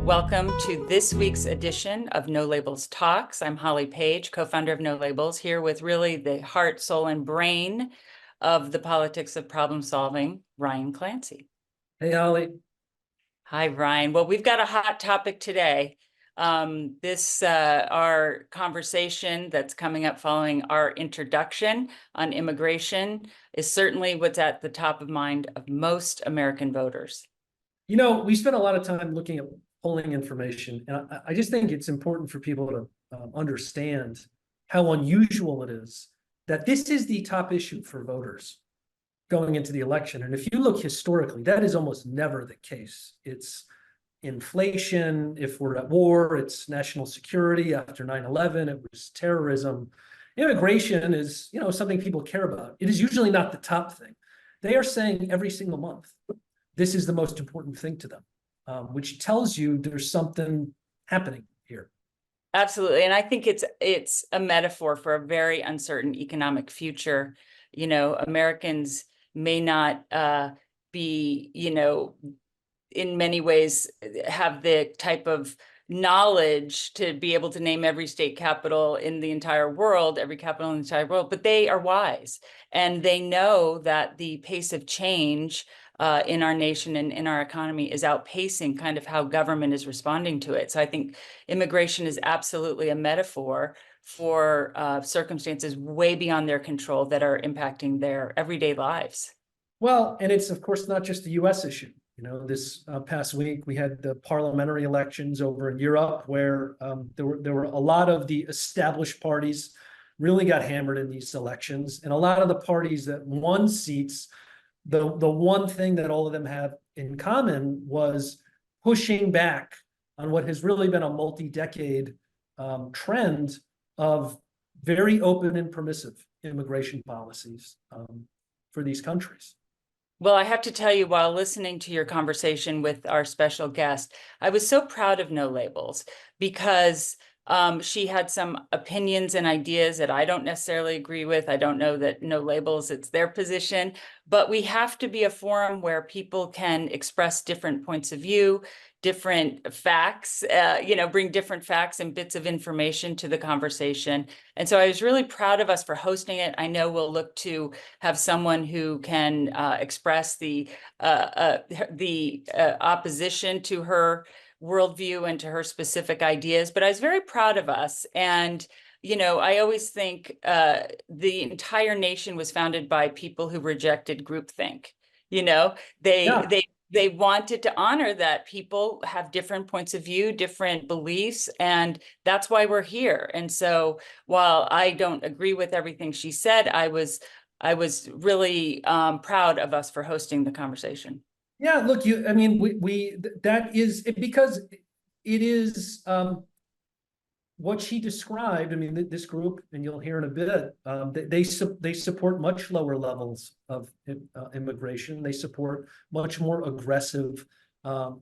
Welcome to this week's edition of No Labels Talks. I'm Holly Page, co-founder of No Labels, here with really the heart, soul, and brain of the politics of problem solving, Ryan Clancy. Hey, Holly. Hi, Ryan. Well, we've got a hot topic today. Our conversation that's coming up following our introduction on immigration is certainly what's at the top of mind of most American voters. You know, we spent a lot of time looking at polling information, and I just think it's important for people to understand how unusual it is that this is the top issue for voters going into the election. And if you look historically, that is almost never the case. It's inflation, if we're at war, it's national security. After 9/11, it was terrorism. Immigration is, something people care about. It is usually not the top thing. They are saying every single month, this is the most important thing to them, which tells you there's something happening here. Absolutely. And I think it's a metaphor for a very uncertain economic future. Americans may not be, in many ways have the type of knowledge to be able to name every state capital in the entire world, every capital in the entire world, but they are wise and they know that the pace of change in our nation and in our economy is outpacing kind of how government is responding to it. So I think immigration is absolutely a metaphor for circumstances way beyond their control that are impacting their everyday lives. Well, and it's, of course, not just the US issue. This past week, we had the parliamentary elections over in Europe where there were a lot of the established parties really got hammered in these elections. And a lot of the parties that won seats, the one thing that all of them have in common was pushing back on what has really been a multi-decade trend of very open and permissive immigration policies for these countries. Well, I have to tell you, while listening to your conversation with our special guest, I was so proud of No Labels because she had some opinions and ideas that I don't necessarily agree with. I don't know that No Labels, it's their position, but we have to be a forum where people can express different points of view, different facts, bring different facts and bits of information to the conversation. And so I was really proud of us for hosting it. I know we'll look to have someone who can express the opposition to her worldview and to her specific ideas, but I was very proud of us. And I always think the entire nation was founded by people who rejected groupthink. They wanted to honor that people have different points of view, different beliefs, and that's why we're here. And so while I don't agree with everything she said, I was really proud of us for hosting the conversation. Yeah, look, that is it, because it is what she described. I mean, this group, and you'll hear in a bit, they support much lower levels of immigration. They support much more aggressive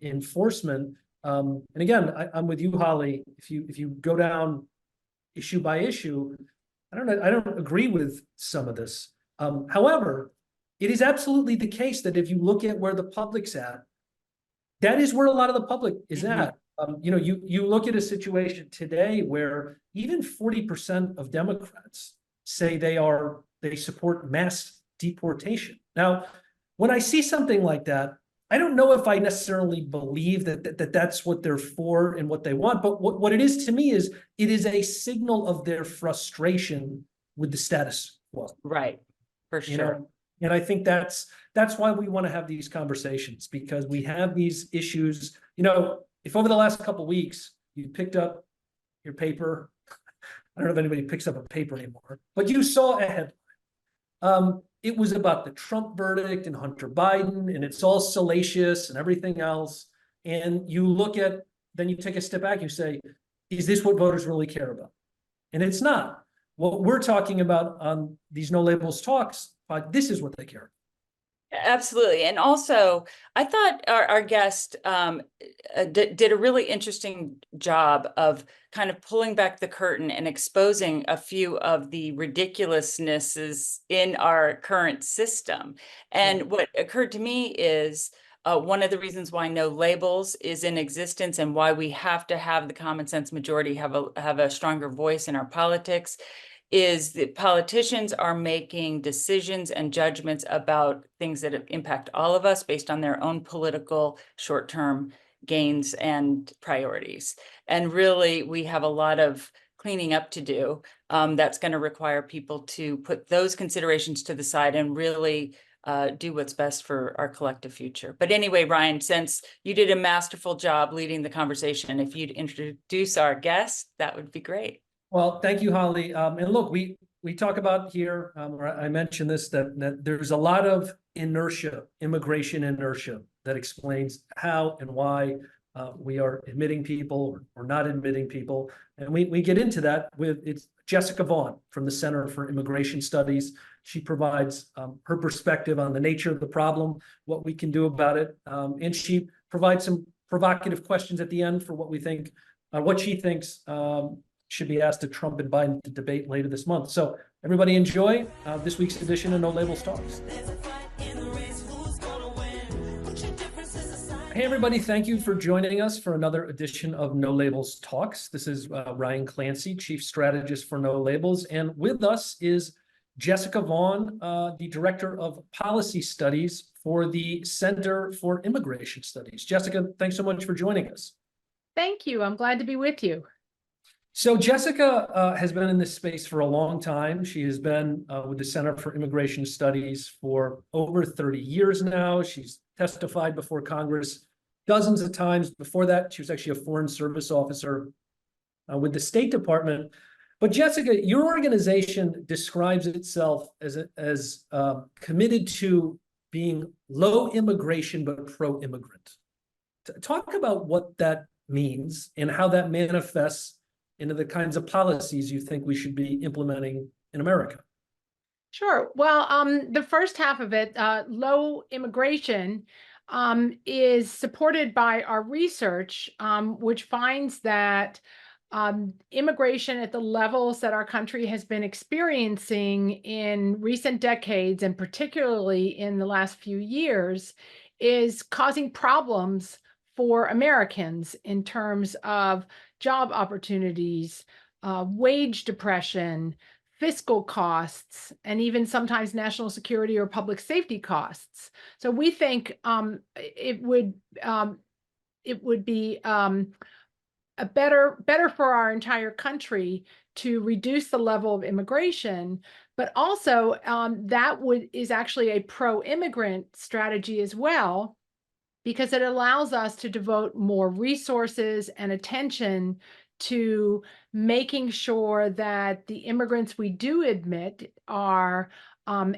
enforcement. And again, I'm with you, Holly. If you go down issue by issue, I don't agree with some of this. However, it is absolutely the case that if you look at where the public's at, that is where a lot of the public is at. You look at a situation today where even 40% of Democrats say they support mass deportation. Now, when I see something like that, I don't know if I necessarily believe that that's what they're for and what they want, but what it is to me is it is a signal of their frustration with the status quo. Right, for sure. And I think that's why we want to have these conversations, because we have these issues. If over the last couple of weeks you picked up your paper, I don't know if anybody picks up a paper anymore, but you saw a headline. It was about the Trump verdict and Hunter Biden, and it's all salacious and everything else. And then you take a step back, you say, is this what voters really care about? And it's not. What we're talking about on these No Labels talks, this is what they care. Absolutely. And also, I thought our guest did a really interesting job of kind of pulling back the curtain and exposing a few of the ridiculousnesses in our current system. And what occurred to me is One of the reasons why no labels is in existence and why we have to have the common sense majority have a stronger voice in our politics is that politicians are making decisions and judgments about things that impact all of us based on their own political short-term gains and priorities. And really, we have a lot of cleaning up to do. That's going to require people to put those considerations to the side and really do what's best for our collective future. But anyway, Ryan, since you did a masterful job leading the conversation, if you'd introduce our guest, that would be great. Well, thank you, Holly. And look, we talk about here, or I mentioned this, that there's a lot of inertia, immigration inertia, that explains how and why we are admitting people or not admitting people. And we get into that with it's Jessica Vaughan from the Center for Immigration Studies. She provides her perspective on the nature of the problem, what we can do about it, and she provides some provocative questions at the end for what we think, what she thinks should be asked of Trump and Biden to debate later this month. So everybody enjoy this week's edition of No Labels Talks. Hey, everybody, thank you for joining us for another edition of No Labels Talks. This is Ryan Clancy, Chief Strategist for No Labels. And with us is Jessica Vaughan, the Director of Policy Studies for the Center for Immigration Studies. Jessica, thanks so much for joining us. Thank you. I'm glad to be with you. So Jessica has been in this space for a long time. She has been with the Center for Immigration Studies for over 30 years now. She's testified before Congress dozens of times. Before that, she was actually a Foreign Service officer with the State Department. But Jessica, your organization describes itself as committed to being low immigration but pro-immigrant. Talk about what that means and how that manifests into the kinds of policies you think we should be implementing in America. Sure. Well, the first half of it, low immigration, is supported by our research, which finds that immigration at the levels that our country has been experiencing in recent decades, and particularly in the last few years, is causing problems for Americans in terms of job opportunities, wage depression, fiscal costs, and even sometimes national security or public safety costs. So we think it would be a better for our entire country to reduce the level of immigration, but also that is actually a pro-immigrant strategy as well, because it allows us to devote more resources and attention to making sure that the immigrants we do admit are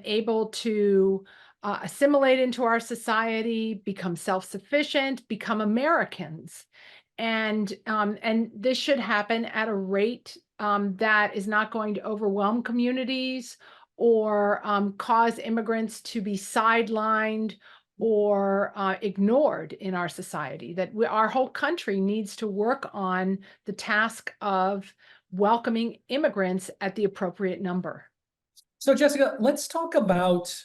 able to assimilate into our society, become self-sufficient, become Americans. And this should happen at a rate that is not going to overwhelm communities or cause immigrants to be sidelined or ignored in our society, that our whole country needs to work on the task of welcoming immigrants at the appropriate number. So Jessica, let's talk about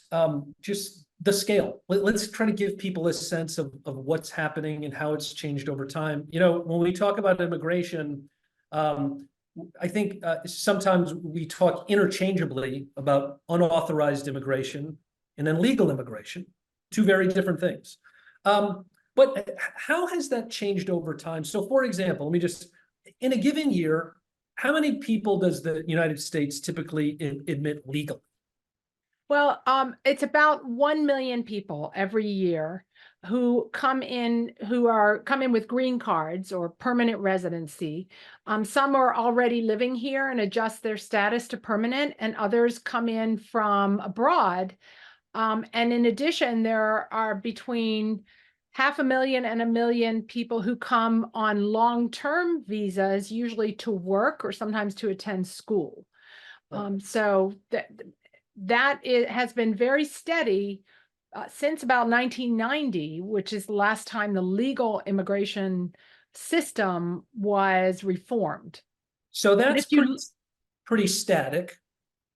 just the scale. Let's try to give people a sense of what's happening and how it's changed over time. You know, when we talk about immigration, I think sometimes we talk interchangeably about unauthorized immigration and then legal immigration. Two very different things. But how has that changed over time? So for example, let me just, in a given year, how many people does the United States typically admit legally? Well, it's about 1 million people every year who come in with green cards or permanent residency. Some are already living here and adjust their status to permanent, and others come in from abroad. And in addition, there are between 500,000 and 1 million people who come on long-term visas, usually to work or sometimes to attend school. So that has been very steady since about 1990, which is the last time the legal immigration system was reformed. So that's pretty static.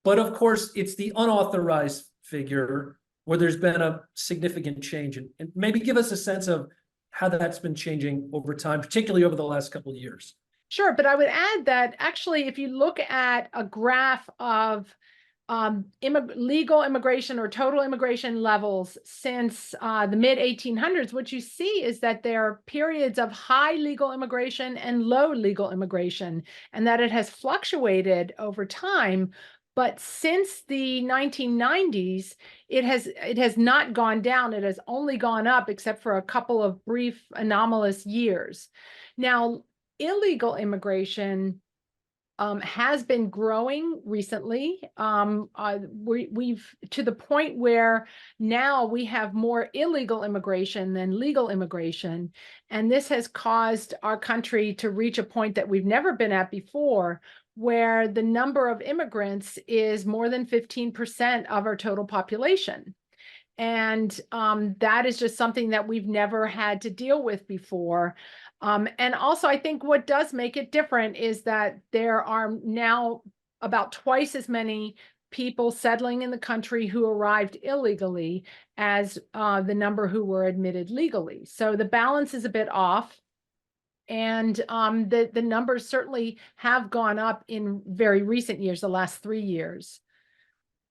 But of course, it's the unauthorized figure or there's been a significant change? And maybe give us a sense of how that's been changing over time, particularly over the last couple of years. Sure, but I would add that actually, if you look at a graph of legal immigration or total immigration levels since the mid 1800s, what you see is that there are periods of high legal immigration and low legal immigration, and that it has fluctuated over time. But since the 1990s, it has not gone down. It has only gone up, except for a couple of brief anomalous years. Now, illegal immigration has been growing recently. We've to the point where now we have more illegal immigration than legal immigration. And this has caused our country to reach a point that we've never been at before, where the number of immigrants is more than 15% of our total population. And that is just something that we've never had to deal with before. And also, I think what does make it different is that there are now about twice as many people settling in the country who arrived illegally as the number who were admitted legally. So the balance is a bit off. And the numbers certainly have gone up in very recent years, the last 3 years.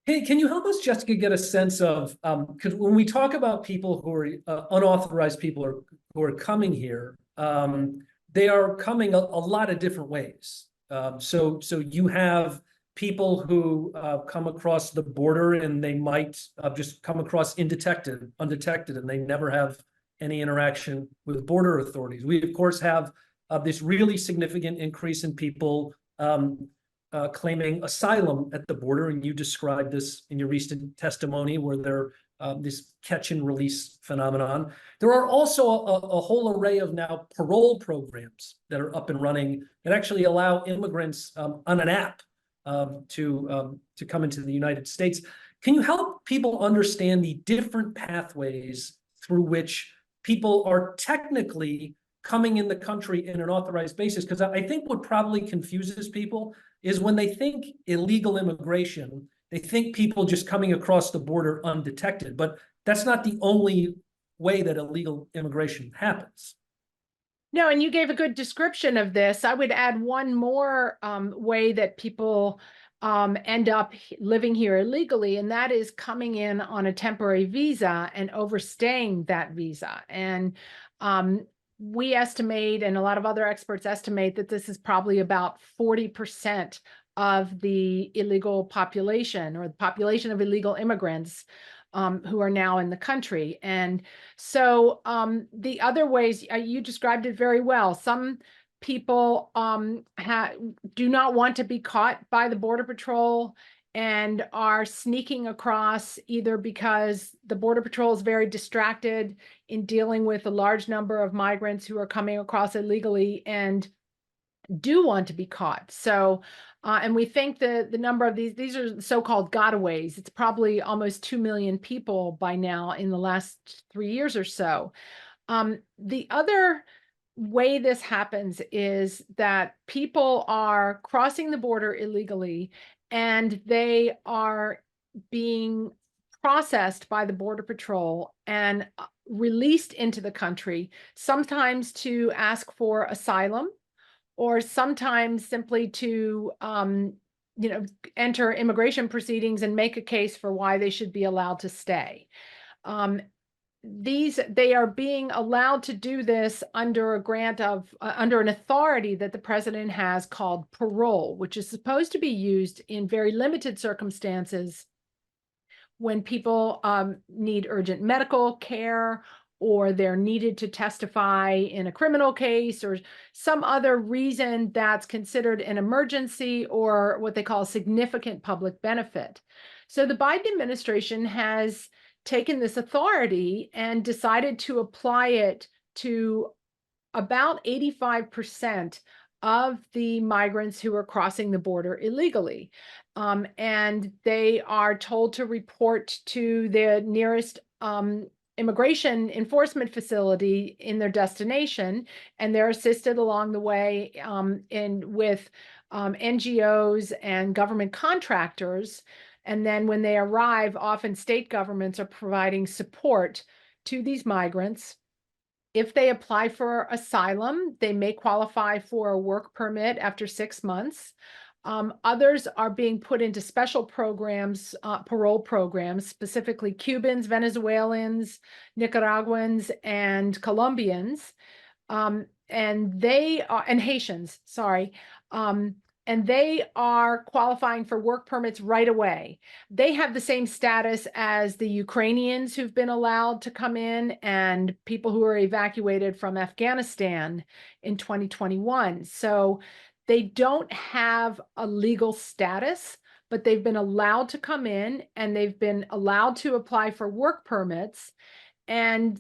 Hey, can you help us, Jessica, get a sense of, because when we talk about people who are unauthorized people who are coming here, they are coming a lot of different ways. So you have people who come across the border and they might just come across undetected, and they never have any interaction with border authorities. We, of course, have this really significant increase in people claiming asylum at the border, and you described this in your recent testimony, where there this catch and release phenomenon. There are also a whole array of now parole programs that are up and running that actually allow immigrants on an app to come into the United States. Can you help people understand the different pathways through which people are technically coming in the country in an authorized basis? Because I think what probably confuses people is when they think illegal immigration, they think people just coming across the border undetected, but that's not the only way that illegal immigration happens. No, and you gave a good description of this. I would add one more way that people end up living here illegally, and that is coming in on a temporary visa and overstaying that visa. And we estimate, and a lot of other experts estimate, that this is probably about 40% of the illegal population, or the population of illegal immigrants who are now in the country. And so the other ways, you described it very well. Some people do not want to be caught by the Border Patrol and are sneaking across, either because the Border Patrol is very distracted in dealing with a large number of migrants who are coming across illegally and do want to be caught. So, and we think that the number of these are so-called gotaways. It's probably almost 2 million people by now in the last 3 years or so. The other way this happens is that people are crossing the border illegally, and they are being processed by the Border Patrol and released into the country, sometimes to ask for asylum, or sometimes simply to enter immigration proceedings and make a case for why they should be allowed to stay. They are being allowed to do this under a grant of under an authority that the president has called parole, which is supposed to be used in very limited circumstances when people need urgent medical care, or they're needed to testify in a criminal case, or some other reason that's considered an emergency or what they call a significant public benefit. So the Biden administration has taken this authority and decided to apply it to about 85% of the migrants who are crossing the border illegally. And they are told to report to the nearest immigration enforcement facility in their destination, and they're assisted along the way with NGOs and government contractors And then when they arrive, often state governments are providing support to these migrants. If they apply for asylum, they may qualify for a work permit after 6 months. Others are being put into special programs, parole programs, specifically Cubans, Venezuelans, Nicaraguans, and Colombians. And Haitians, sorry. And they are qualifying for work permits right away. They have the same status as the Ukrainians who've been allowed to come in and people who were evacuated from Afghanistan in 2021. So they don't have a legal status, but they've been allowed to come in and they've been allowed to apply for work permits. And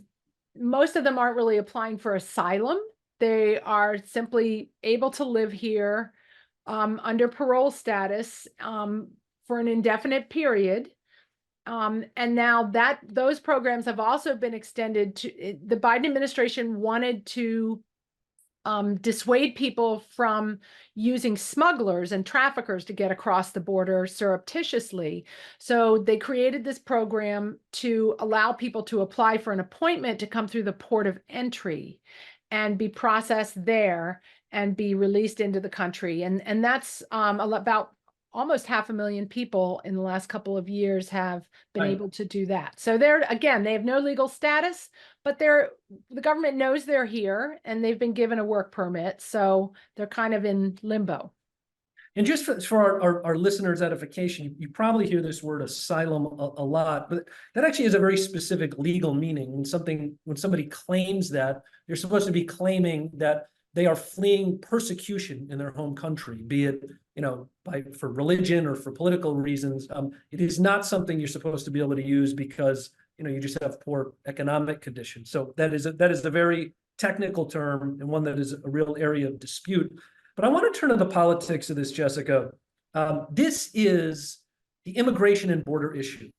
most of them aren't really applying for asylum. They are simply able to live here under parole status for an indefinite period. And now that those programs have also been extended to, the Biden administration wanted to dissuade people from using smugglers and traffickers to get across the border surreptitiously. So they created this program to allow people to apply for an appointment to come through the port of entry and be processed there and be released into the country. And that's about almost 500,000 people in the last couple of years have been able to do that. So they have no legal status, but the government knows they're here and they've been given a work permit. So they're kind of in limbo. And just for our listeners' edification, you probably hear this word asylum a lot, but that actually has a very specific legal meaning. When somebody claims that, they're supposed to be claiming that they are fleeing persecution in their home country, be it for religion or for political reasons. It is not something you're supposed to be able to use because you just have poor economic conditions. So that is a very technical term and one that is a real area of dispute. But I want to turn to the politics of this, Jessica. This is the immigration and border issue.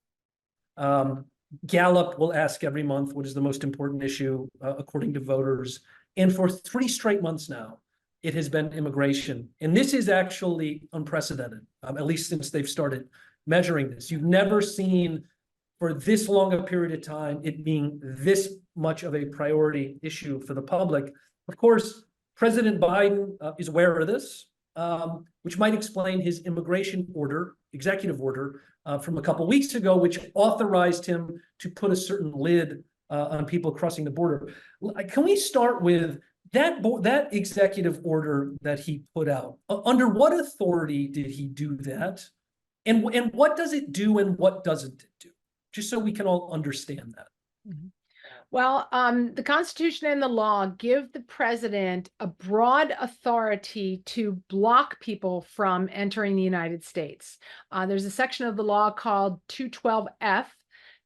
Gallup will ask every month, what is the most important issue according to voters? And for 3 straight months now, it has been immigration. And this is actually unprecedented, at least since they've started measuring this. You've never seen for this long a period of time it being this much of a priority issue for the public. Of course, President Biden is aware of this, which might explain his immigration order, executive order, from a couple weeks ago, which authorized him to put a certain lid on people crossing the border. Can we start with that executive order that he put out? Under what authority did he do that? And what does it do and what doesn't it do? Just so we can all understand that. Mm-hmm. Well, the Constitution and the law give the president a broad authority to block people from entering the United States. There's a section of the law called 212F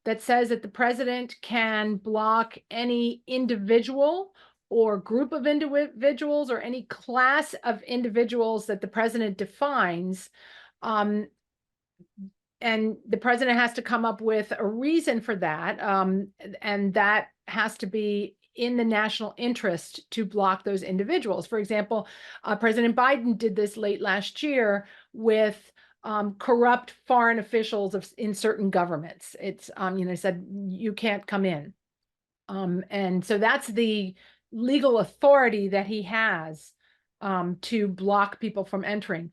that says that the president can block any individual or group of individuals or any class of individuals that the president defines. And the president has to come up with a reason for that. And that has to be in the national interest to block those individuals. For example, President Biden did this late last year with corrupt foreign officials in certain governments. It's, said, you can't come in. And so that's the legal authority that he has to block people from entering.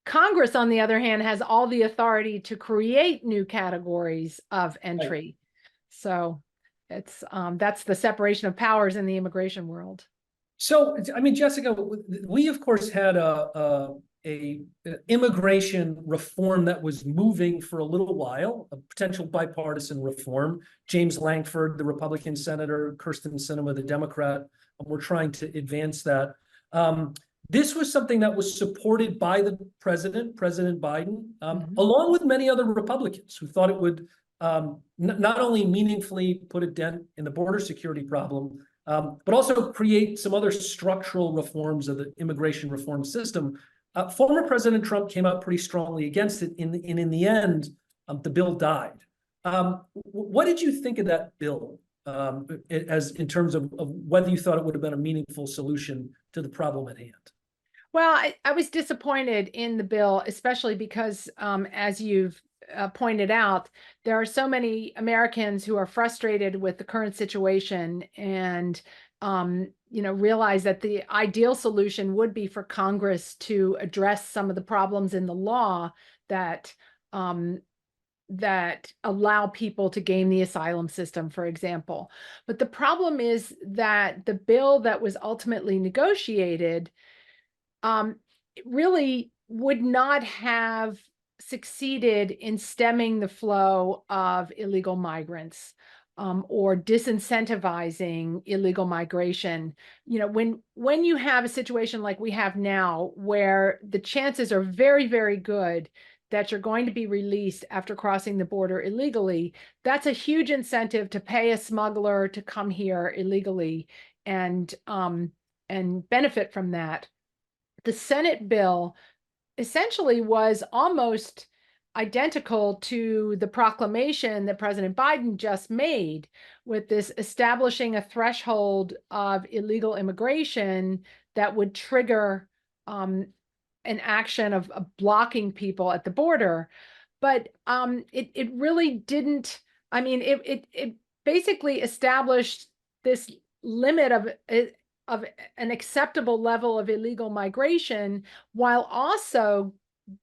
Congress, on the other hand, has all the authority to create new categories of entry. Right. So it's that's the separation of powers in the immigration world. So, Jessica, we of course had a immigration reform that was moving for a little while, a potential bipartisan reform. James Lankford, the Republican senator, Kyrsten Sinema, the Democrat, were trying to advance that. This was something that was supported by the President Biden, along with many other Republicans who thought it would not only meaningfully put a dent in the border security problem, but also create some other structural reforms of the immigration reform system. Former President Trump came out pretty strongly against it, and in the end, the bill died. What did you think of that bill, as in terms of whether you thought it would have been a meaningful solution to the problem at hand? Well, I was disappointed in the bill, especially because, as you've pointed out, there are so many Americans who are frustrated with the current situation and, realize that the ideal solution would be for Congress to address some of the problems in the law that that allow people to game the asylum system, for example. But the problem is that the bill that was ultimately negotiated really would not have succeeded in stemming the flow of illegal migrants, or disincentivizing illegal migration. When you have a situation like we have now, where the chances are very, very good that you're going to be released after crossing the border illegally, that's a huge incentive to pay a smuggler to come here illegally and benefit from that. The Senate bill essentially was almost identical to the proclamation that President Biden just made, with this establishing a threshold of illegal immigration that would trigger an action of blocking people at the border. But it really didn't. I mean, it basically established this limit of an acceptable level of illegal migration, while also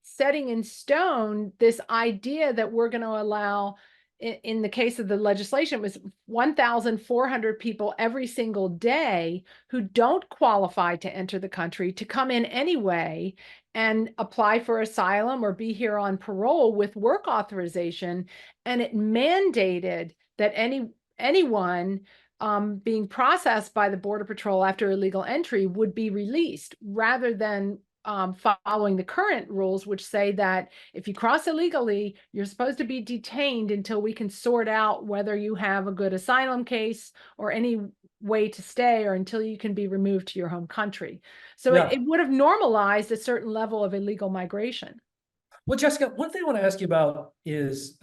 setting in stone this idea that we're going to allow, in the case of the legislation, it was 1,400 people every single day who don't qualify to enter the country to come in anyway and apply for asylum or be here on parole with work authorization. And it mandated that anyone being processed by the Border Patrol after illegal entry would be released, rather than following the current rules, which say that if you cross illegally, you're supposed to be detained until we can sort out whether you have a good asylum case or any way to stay, or until you can be removed to your home country. So Yeah. it would have normalized a certain level of illegal migration. Well, Jessica, one thing I want to ask you about is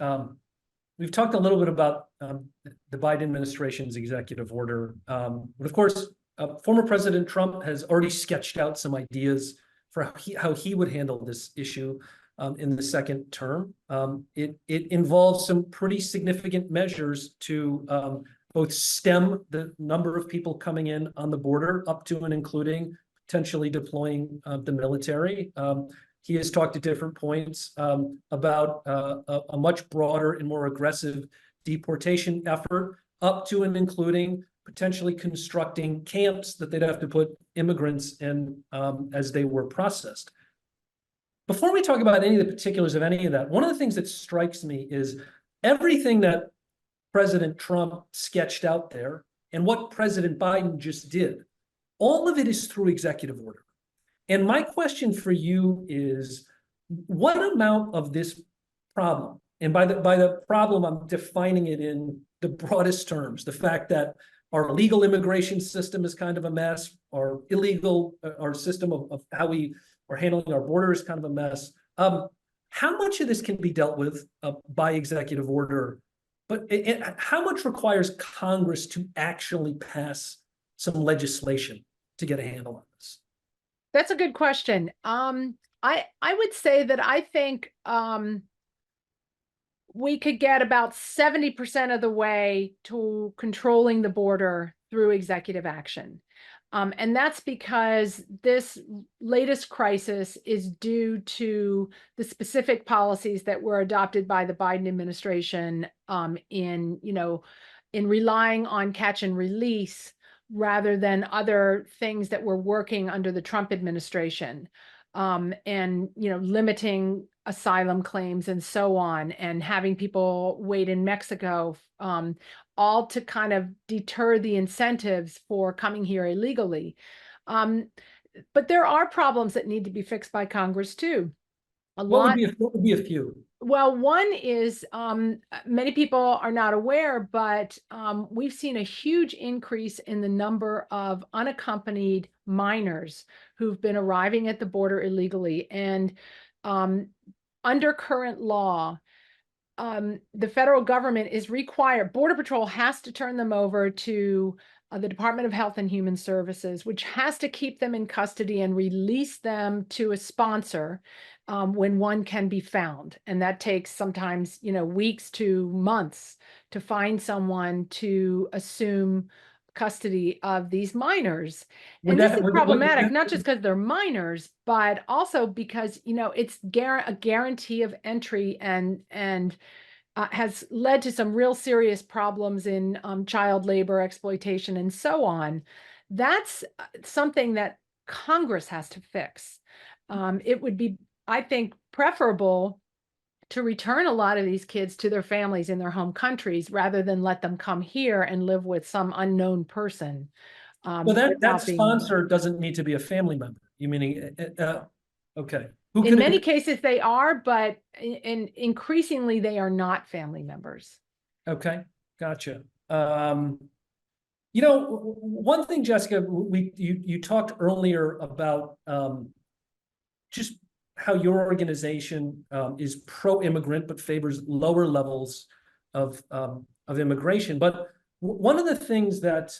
we've talked a little bit about the Biden administration's executive order. But of course, former President Trump has already sketched out some ideas for how he would handle this issue in the second term. It involves some pretty significant measures to both stem the number of people coming in on the border, up to and including potentially deploying the military. He has talked at different points about a much broader and more aggressive deportation effort, up to and including potentially constructing camps that they'd have to put immigrants in as they were processed. Before we talk about any of the particulars of any of that, one of the things that strikes me is everything that President Trump sketched out there and what President Biden just did, all of it is through executive order. And my question for you is, what amount of this problem, and by the problem, I'm defining it in the broadest terms, the fact that our legal immigration system is kind of a mess, our system of how we are handling our border is kind of a mess. How much of this can be dealt with by executive order, but how much requires Congress to actually pass some legislation to get a handle on this? That's a good question. I would say that I think we could get about 70% of the way to controlling the border through executive action. And that's because this latest crisis is due to the specific policies that were adopted by the Biden administration in relying on catch and release rather than other things that were working under the Trump administration, and limiting asylum claims and so on, and having people wait in Mexico, all to kind of deter the incentives for coming here illegally. But there are problems that need to be fixed by Congress too. What would be a few? Well, one is many people are not aware, but we've seen a huge increase in the number of unaccompanied minors who've been arriving at the border illegally. And under current law, the federal government is required, Border Patrol has to turn them over to the Department of Health and Human Services, which has to keep them in custody and release them to a sponsor when one can be found. And that takes sometimes, weeks to months to find someone to assume custody of these minors. And this is problematic, not just because they're minors, but also because, it's a guarantee of entry and has led to some real serious problems in child labor, exploitation, and so on. That's something that Congress has to fix. It would be, I think, preferable to return a lot of these kids to their families in their home countries rather than let them come here and live with some unknown person. So that sponsor doesn't need to be a family member. You meaning, okay. In many cases they are, but increasingly they are not family members. Okay, gotcha. One thing, Jessica, you talked earlier about just how your organization is pro-immigrant but favors lower levels of immigration. But one of the things that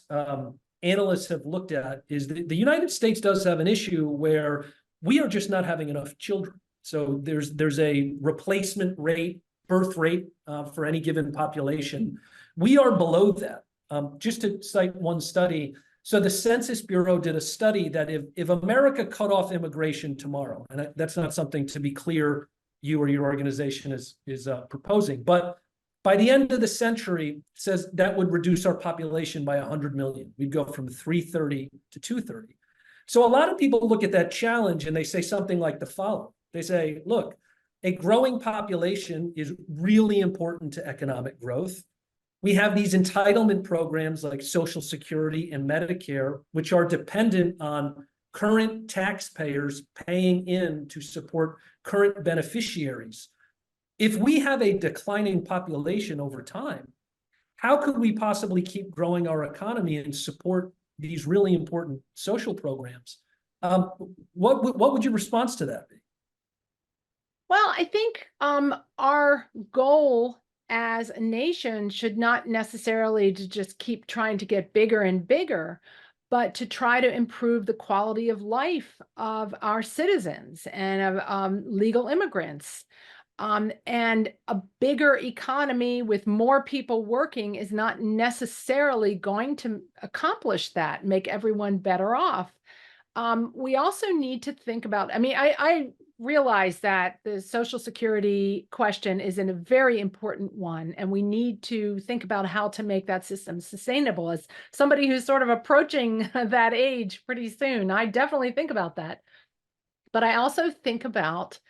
analysts have looked at is the United States does have an issue where we are just not having enough children. So there's a replacement rate, birth rate for any given population. We are below that. Just to cite one study, so the Census Bureau did a study that if America cut off immigration tomorrow, and that's not something, to be clear, you or your organization is proposing, but by the end of the century, says that would reduce our population by 100 million. We'd go from 330 to 230. So a lot of people look at that challenge and they say something like the following. They say, look, a growing population is really important to economic growth. We have these entitlement programs like Social Security and Medicare, which are dependent on current taxpayers paying in to support current beneficiaries. If we have a declining population over time, how could we possibly keep growing our economy and support these really important social programs? What would your response to that be? Well, I think our goal as a nation should not necessarily to just keep trying to get bigger and bigger, but to try to improve the quality of life of our citizens and of legal immigrants. And a bigger economy with more people working is not necessarily going to accomplish that, make everyone better off. We also need to think about, I realize that the Social Security question is a very important one, and we need to think about how to make that system sustainable. As somebody who's sort of approaching that age pretty soon, I definitely think about that. But I also think about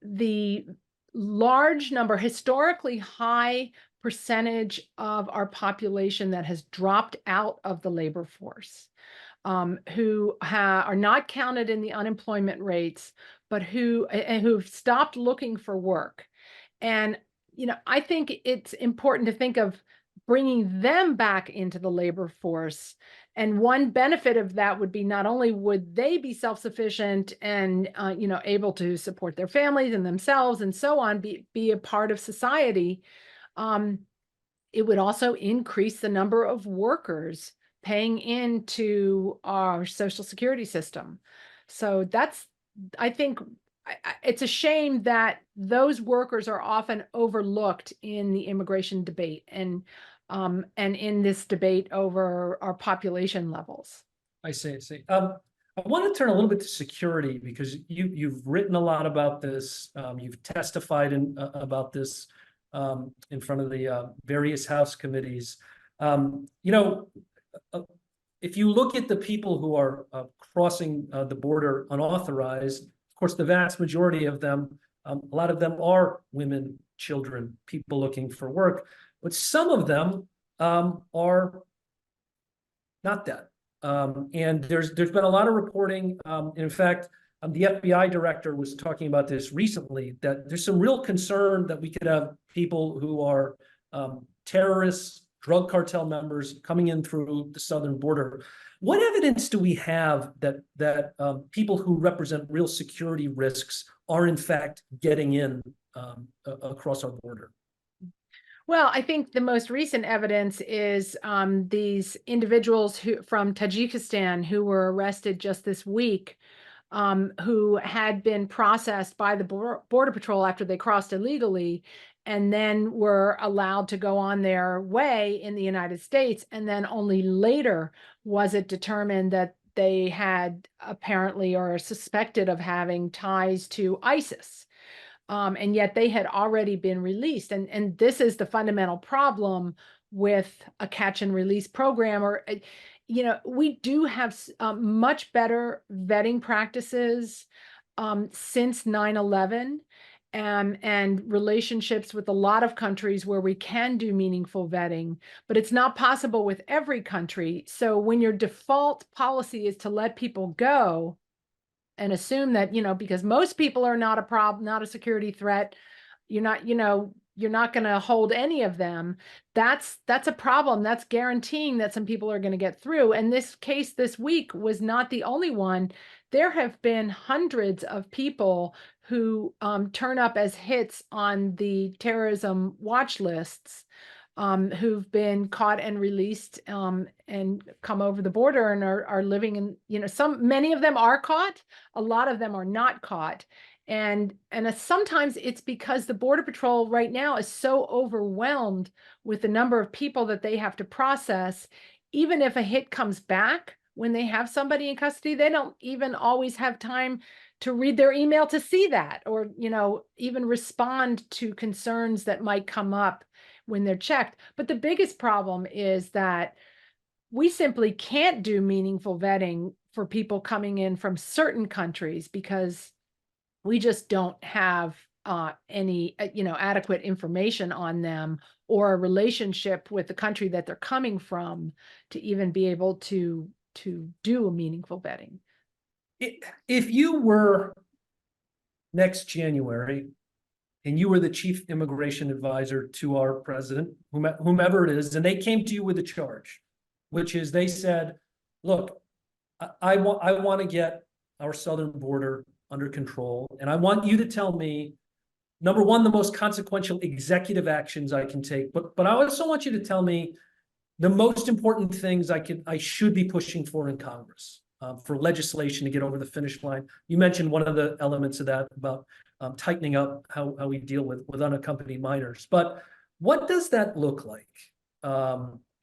the large number, historically high percentage of our population that has dropped out of the labor force, who are not counted in the unemployment rates, but who've stopped looking for work. And, I think it's important to think of bringing them back into the labor force. And one benefit of that would be not only would they be self-sufficient and, able to support their families and themselves and so on, be a part of society, it would also increase the number of workers paying into our Social Security system. So I think it's a shame that those workers are often overlooked in the immigration debate and in this debate over our population levels. I see. I want to turn a little bit to security, because you've written a lot about this. You've testified about this in front of the various House committees. If you look at the people who are crossing the border unauthorized, of course, the vast majority of them, a lot of them are women, children, people looking for work, but some of them are not that. And there's been a lot of reporting. In fact, the FBI director was talking about this recently, that there's some real concern that we could have people who are terrorists, drug cartel members coming in through the southern border. What evidence do we have that people who represent real security risks are in fact getting in across our border? Well, I think the most recent evidence is these individuals from Tajikistan who were arrested just this week, who had been processed by the Border Patrol after they crossed illegally, and then were allowed to go on their way in the United States. And then only later was it determined that they had apparently or suspected of having ties to ISIS. And yet they had already been released. And this is the fundamental problem with a catch and release program. Or, we do have much better vetting practices since 9/11, and relationships with a lot of countries where we can do meaningful vetting, but it's not possible with every country. So when your default policy is to let people go, and assume that, because most people are not a problem, not a security threat, you're not going to hold any of them. That's a problem. That's guaranteeing that some people are going to get through. And this case this week was not the only one. There have been hundreds of people who turn up as hits on the terrorism watch lists, who've been caught and released, and come over the border and are living in, many of them are caught, a lot of them are not caught. And sometimes it's because the Border Patrol right now is so overwhelmed with the number of people that they have to process. Even if a hit comes back, when they have somebody in custody, they don't even always have time to read their email to see that, or, even respond to concerns that might come up when they're checked. But the biggest problem is that we simply can't do meaningful vetting for people coming in from certain countries because we just don't have any adequate information on them or a relationship with the country that they're coming from to even be able to do a meaningful vetting. If you were next January and you were the chief immigration advisor to our president, whomever it is, and they came to you with a charge, which is they said, look, I want to get our southern border under control, and I want you to tell me, number one, the most consequential executive actions I can take, but I also want you to tell me the most important things I should be pushing for in Congress, for legislation to get over the finish line. You mentioned one of the elements of that about tightening up how we deal with unaccompanied minors. But what does that look like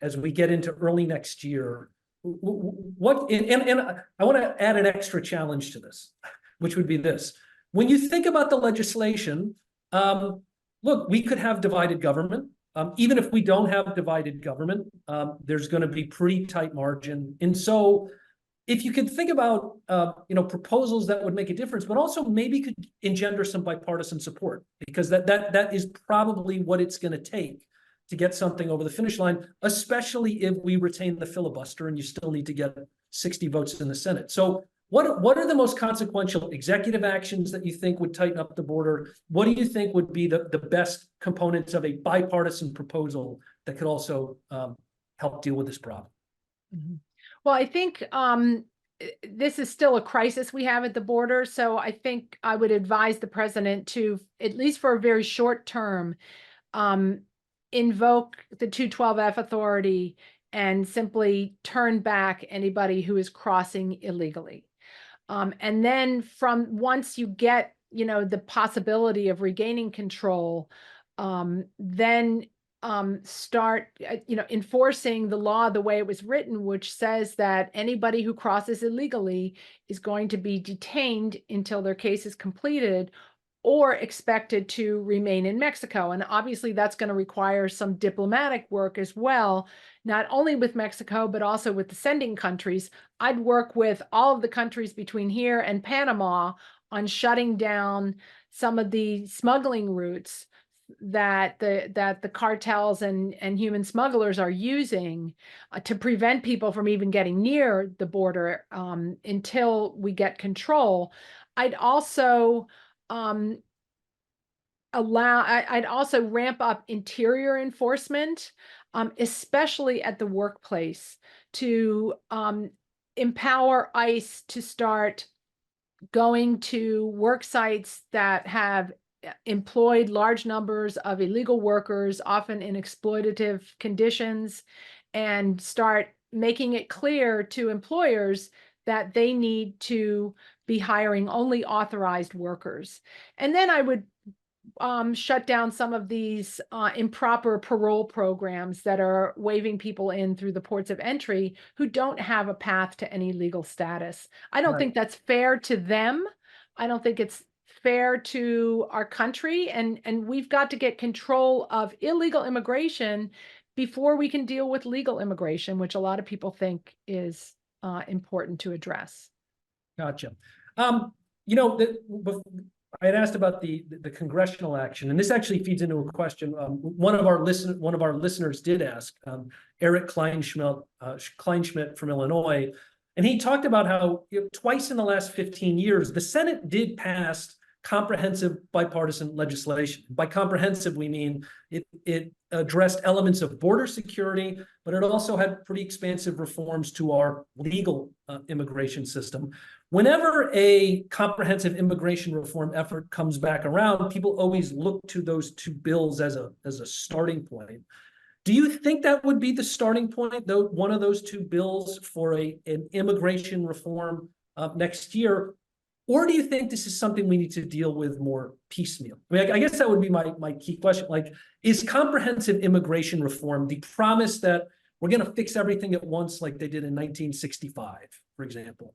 as we get into early next year? And I want to add an extra challenge to this, which would be this. When you think about the legislation, look, we could have divided government. Even if we don't have divided government, there's going to be pretty tight margin. And so if you could think about, proposals that would make a difference, but also maybe could engender some bipartisan support, because that is probably what it's going to take to get something over the finish line, especially if we retain the filibuster and you still need to get 60 votes in the Senate. So what are the most consequential executive actions that you think would tighten up the border? What do you think would be the best components of a bipartisan proposal that could also help deal with this problem? Mm-hmm. Well, I think this is still a crisis we have at the border. So I think I would advise the president to, at least for a very short term, invoke the 212F authority and simply turn back anybody who is crossing illegally. And then from once you get, the possibility of regaining control, then start, enforcing the law the way it was written, which says that anybody who crosses illegally is going to be detained until their case is completed or expected to remain in Mexico. And obviously that's going to require some diplomatic work as well, not only with Mexico, but also with the sending countries. I'd work with all of the countries between here and Panama on shutting down some of the smuggling routes that the cartels and human smugglers are using to prevent people from even getting near the border until we get control. I'd also I'd also ramp up interior enforcement, especially at the workplace, to empower ICE to start going to work sites that have employed large numbers of illegal workers, often in exploitative conditions, and start making it clear to employers that they need to be hiring only authorized workers. And then I would shut down some of these improper parole programs that are waving people in through the ports of entry who don't have a path to any legal status. I don't think that's fair to them. I don't think it's fair to our country, and we've got to get control of illegal immigration before we can deal with legal immigration, which a lot of people think is important to address. Gotcha. You know, I had asked about the congressional action, and this actually feeds into a question. One of our listeners did ask, Eric Kleinschmidt from Illinois, and he talked about how twice in the last 15 years, the Senate did pass comprehensive bipartisan legislation. By comprehensive, we mean it addressed elements of border security, but it also had pretty expansive reforms to our legal immigration system. Whenever a comprehensive immigration reform effort comes back around, people always look to those two bills as a starting point. Do you think that would be the starting point, though, one of those two bills for an immigration reform next year? Or do you think this is something we need to deal with more piecemeal? I mean, I guess that would be my key question. Like, is comprehensive immigration reform the promise that we're going to fix everything at once like they did in 1965, for example?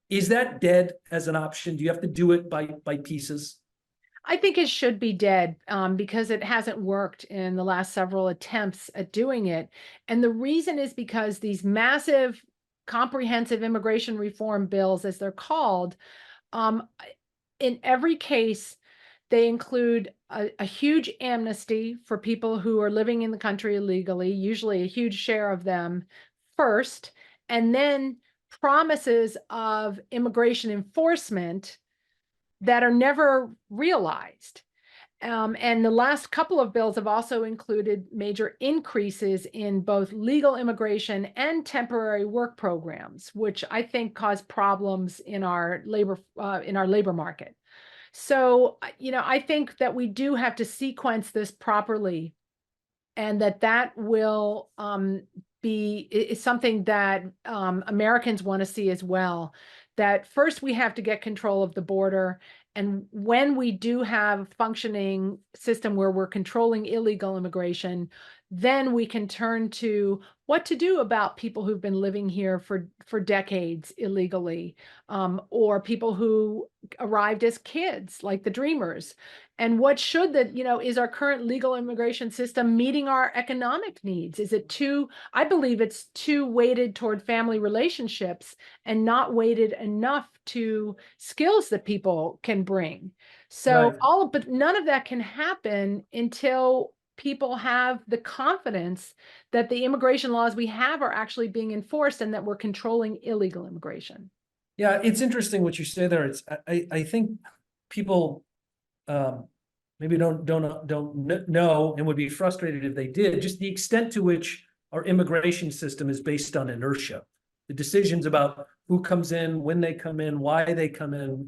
Is that dead as an option? Do you have to do it by pieces? I think it should be dead because it hasn't worked in the last several attempts at doing it. And the reason is because these massive comprehensive immigration reform bills, as they're called, in every case, they include a huge amnesty for people who are living in the country illegally, usually a huge share of them first, and then promises of immigration enforcement that are never realized. And the last couple of bills have also included major increases in both legal immigration and temporary work programs, which I think cause problems in our labor market. So, you know, I think that we do have to sequence this properly, and that will is something that Americans want to see as well. That first we have to get control of the border. And when we do have a functioning system where we're controlling illegal immigration, then we can turn to what to do about people who've been living here for decades illegally, or people who arrived as kids, like the Dreamers. And what should is our current legal immigration system meeting our economic needs? Is it I believe it's too weighted toward family relationships and not weighted enough to skills that people can bring. So but none of that can happen until people have the confidence that the immigration laws we have are actually being enforced and that we're controlling illegal immigration. Yeah, it's interesting what you say there. I think people maybe don't know and would be frustrated if they did, just the extent to which our immigration system is based on inertia. The decisions about who comes in, when they come in, why they come in.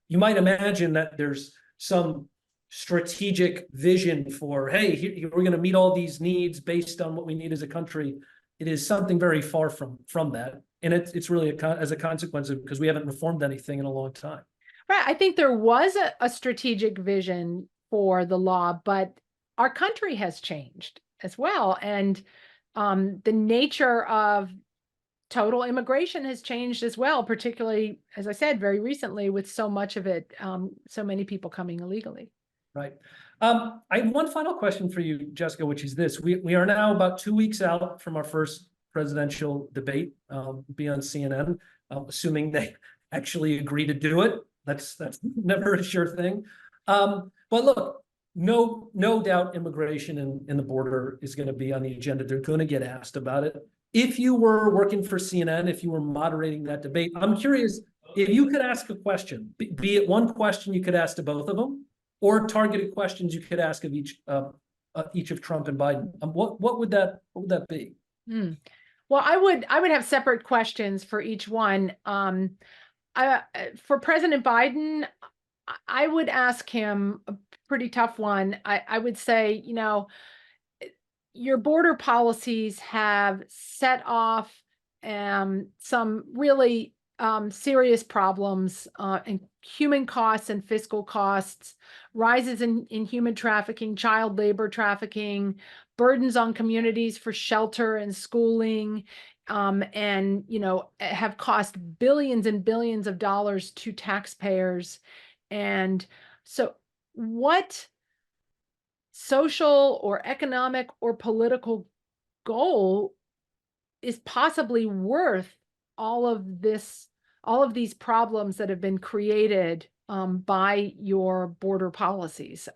You might imagine that there's some strategic vision for, hey, we're going to meet all these needs based on what we need as a country. It is something very far from that. And it's really as a consequence of, because we haven't reformed anything in a long time. Right. I think there was a strategic vision for the law, but our country has changed as well. And the nature of total immigration has changed as well, particularly, as I said, very recently, with so much of it, so many people coming illegally. Right. I have one final question for you, Jessica, which is this. We are now about 2 weeks out from our first presidential debate, be on CNN, assuming they actually agree to do it. That's never a sure thing. But look, no doubt immigration and the border is going to be on the agenda. They're going to get asked about it. If you were working for CNN, if you were moderating that debate, I'm curious if you could ask a question, be it one question you could ask to both of them, or targeted questions you could ask of each of Trump and Biden. What would that be? Well, I would have separate questions for each one. For President Biden, I would ask him a pretty tough one. I would say, your border policies have set off some really serious problems in human costs and fiscal costs, rises in human trafficking, child labor trafficking, burdens on communities for shelter and schooling, and have cost billions and billions of dollars to taxpayers. And so what social or economic or political goal is possibly worth all of these problems that have been created by your border policies?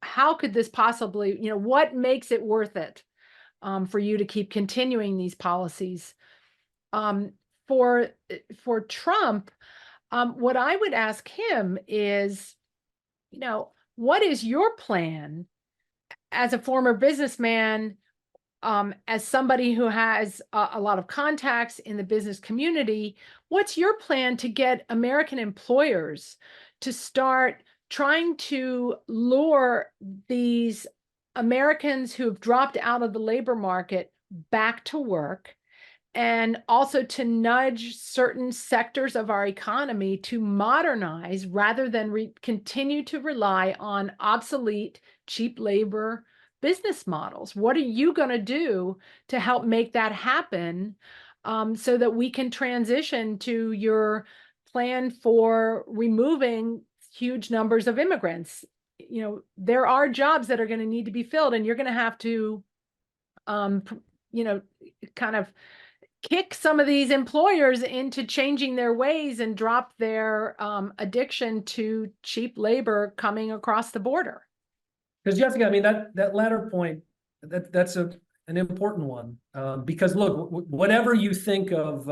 How could this possibly, what makes it worth it for you to keep continuing these policies? For Trump, what I would ask him is, what is your plan as a former businessman, as somebody who has a lot of contacts in the business community? What's your plan to get American employers to start trying to lure these Americans who have dropped out of the labor market back to work, and also to nudge certain sectors of our economy to modernize rather than continue to rely on obsolete, cheap labor business models? What are you going to do to help make that happen, so that we can transition to your plan for removing huge numbers of immigrants? There are jobs that are going to need to be filled, and you're going to have to, kind of kick some of these employers into changing their ways and drop their addiction to cheap labor coming across the border. Because Jessica, I mean, that latter point, that's an important one, because look, whatever you think of,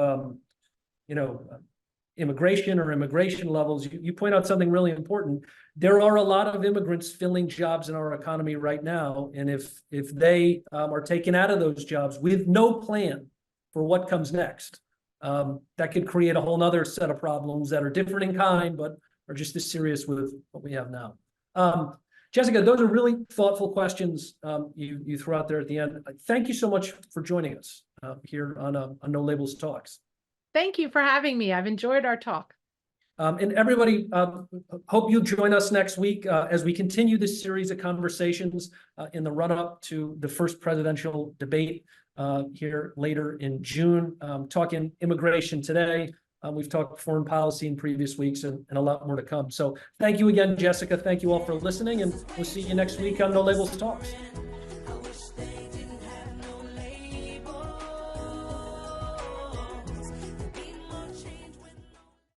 immigration or immigration levels, you point out something really important. There are a lot of immigrants filling jobs in our economy right now, and if they are taken out of those jobs with no plan for what comes next, that could create a whole nother set of problems that are different in kind, but are just as serious with what we have now. Jessica, those are really thoughtful questions you threw out there at the end. Thank you so much for joining us here on No Labels Talks. Thank you for having me. I've enjoyed our talk. And everybody, hope you join us next week as we continue this series of conversations in the run-up to the first presidential debate here later in June. Talking immigration today. We've talked foreign policy in previous weeks, and a lot more to come. So thank you again, Jessica. Thank you all for listening, and we'll see you next week on No Labels Talks.